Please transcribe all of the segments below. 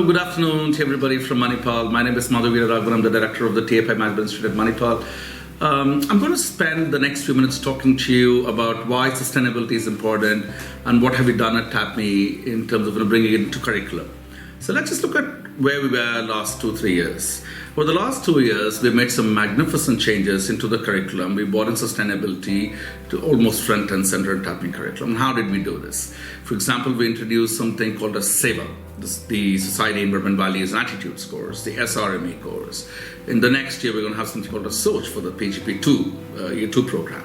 Hello, good afternoon to everybody from Manipal. My name is Madhavira Raghavan. I'm the director of the TAPMI Management Institute at Manipal. I'm going to spend the next few minutes talking to you about why sustainability is important and what have we done at TAPMI in terms of bringing it into curriculum. So let's just look at where we were last 2-3 years. For the last 2 years, we've made some magnificent changes into the curriculum. We brought in sustainability to almost front and center in TAPMI curriculum. And how did we do this? For example, we introduced something called a SEVA, the Society, Environment, Values and Attitudes course, the SRME course. In the next year, we're going to have something called a SOACH for the PGP2, Year 2 program.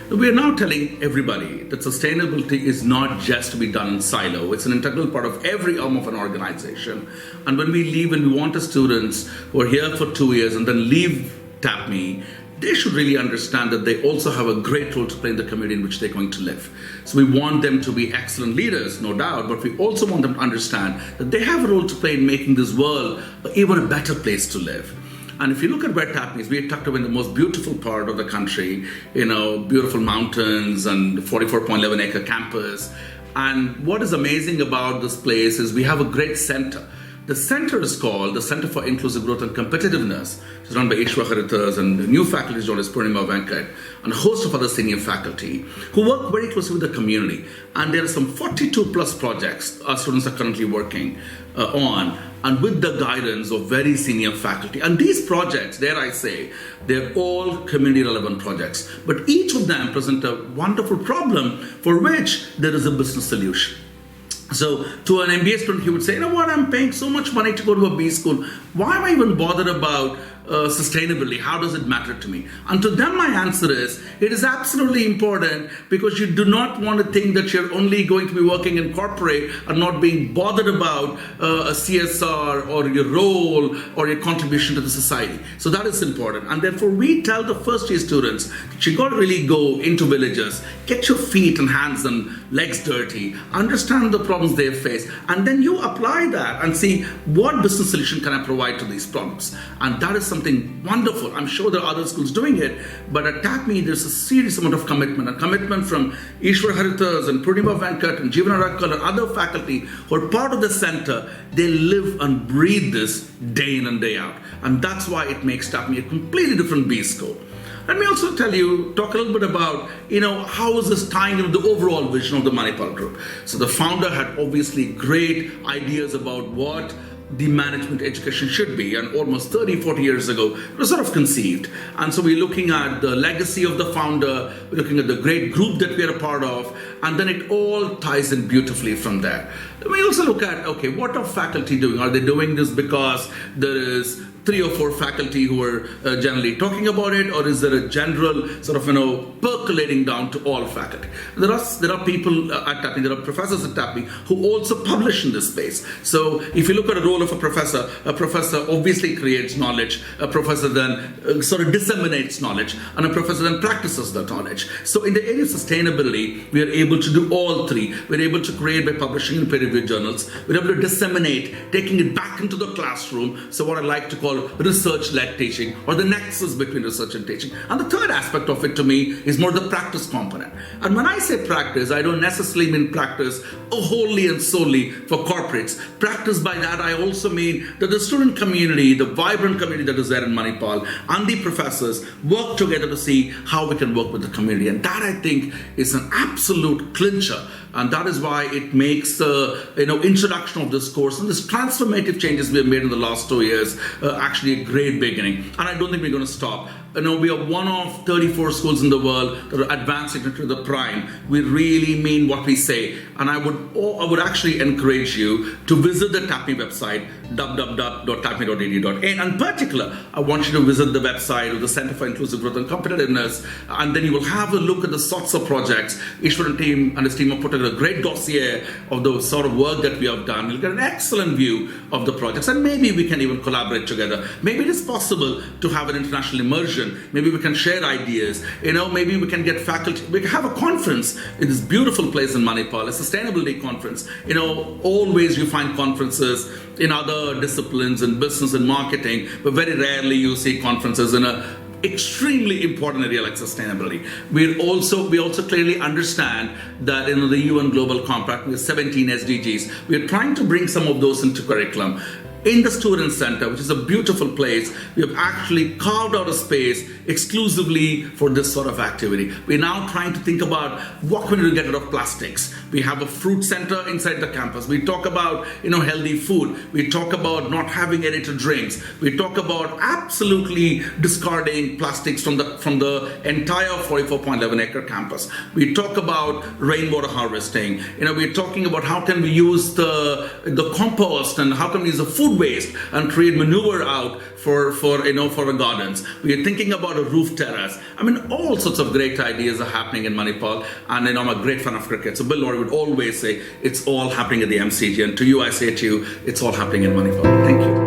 We are now telling everybody that sustainability is not just to be done in silo. It's an integral part of every arm of an organization. And when we leave, when we want the students who are here for 2 years and then leave TAPMI, they should really understand that they also have a great role to play in the community in which they're going to live. So we want them to be excellent leaders, no doubt, but we also want them to understand that they have a role to play in making this world even a better place to live. And if you look at where TAPMI is, we are tucked away in the most beautiful part of the country, beautiful mountains and 44.11 acre campus. And what is amazing about this place is we have a great center. The center is called the Center for Inclusive Growth and Competitiveness. It's run by Ishwar Haritas, and the new faculty is known as Purnima Venkat, and a host of other senior faculty who work very closely with the community. And there are some 42 plus projects our students are currently working on, and with the guidance of very senior faculty. And these projects, dare I say, they're all community relevant projects, but each of them present a wonderful problem for which there is a business solution. So to an MBA student, he would say, you know what, I'm paying so much money to go to a B school. Why am I even bothered about sustainability? How does it matter to me? And to them, my answer is, it is absolutely important, because you do not want to think that you're only going to be working in corporate and not being bothered about a CSR or your role or your contribution to the society. So that is important. And therefore, we tell the first year students that you got to really go into villages, get your feet and hands and legs dirty, understand the problems they face, and then you apply that and see what business solution can I provide to these problems. And that is something wonderful. I'm sure there are other schools doing it, but at TAPMI, there's a serious amount of commitment, a commitment from Ishwar Haritas and Purnima Venkat and Jeevan Rakkal and other faculty who are part of the center. They live and breathe this day in and day out. And that's why it makes TAPMI a completely different B school. Let me also talk a little bit about, how is this tying into the overall vision of the Manipal group. So the founder had obviously great ideas about what the management education should be, and almost 30-40 years ago it was sort of conceived. And so we're looking at the legacy of the founder, we're looking at the great group that we're a part of, and then it all ties in beautifully from there. We also look at, what are faculty doing? Are they doing this because there is 3 or 4 faculty who are generally talking about it, or is there a general sort of percolating down to all faculty? There are people at TAPMI, there are professors at TAPMI who also publish in this space. So if you look at the role of a professor obviously creates knowledge, a professor then sort of disseminates knowledge, and a professor then practices that knowledge. So in the area of sustainability, we are able to do all three. We're able to create by publishing in peer-reviewed journals. We're able to disseminate, taking it back into the classroom. So what I like to call research-led teaching, or the nexus between research and teaching. And the third aspect of it to me is more the practice component. And when I say practice, I don't necessarily mean practice wholly and solely for corporates. Practice by that, I also mean that the student community, the vibrant community that is there in Manipal, and the professors work together to see how we can work with the community. And that, I think, is an absolute clincher. And that is why it makes the introduction of this course and this transformative changes we have made in the last 2 years actually a great beginning. And I don't think we're going to stop. We are one of 34 schools in the world that are advancing into the prime. We really mean what we say. And I would actually encourage you to visit the TAPMI website, www.tapmi.edu.in. And in particular, I want you to visit the website of the Center for Inclusive Growth and Competitiveness. And then you will have a look at the sorts of projects Ishwar and his team have put together a great dossier of the sort of work that we have done. You'll get an excellent view of the projects, and maybe we can even collaborate together. Maybe it is possible to have an international immersion. Maybe we can share ideas. Maybe we can get faculty. We can have a conference in this beautiful place in Manipal, a sustainability conference. Always you find conferences in other disciplines, in business and marketing, but very rarely you see conferences in a extremely important area like sustainability. We also clearly understand that in the UN Global Compact with 17 SDGs, we are trying to bring some of those into curriculum. in the student center, which is a beautiful place, we have actually carved out a space exclusively for this sort of activity. We're now trying to think about what can we get rid of plastics. We have a fruit center inside the campus. We talk about healthy food. We talk about not having any to drinks. We talk about absolutely discarding plastics from the entire 44.11 acre campus. We talk about rainwater harvesting. We're talking about how can we use the compost and how can we use the food waste and create manure out for our gardens. We are thinking about a roof terrace. All sorts of great ideas are happening in Manipal, and I'm a great fan of cricket. So Bill Laurie would always say it's all happening at the MCG, and to you I say to you, it's all happening in Manipal. Thank you.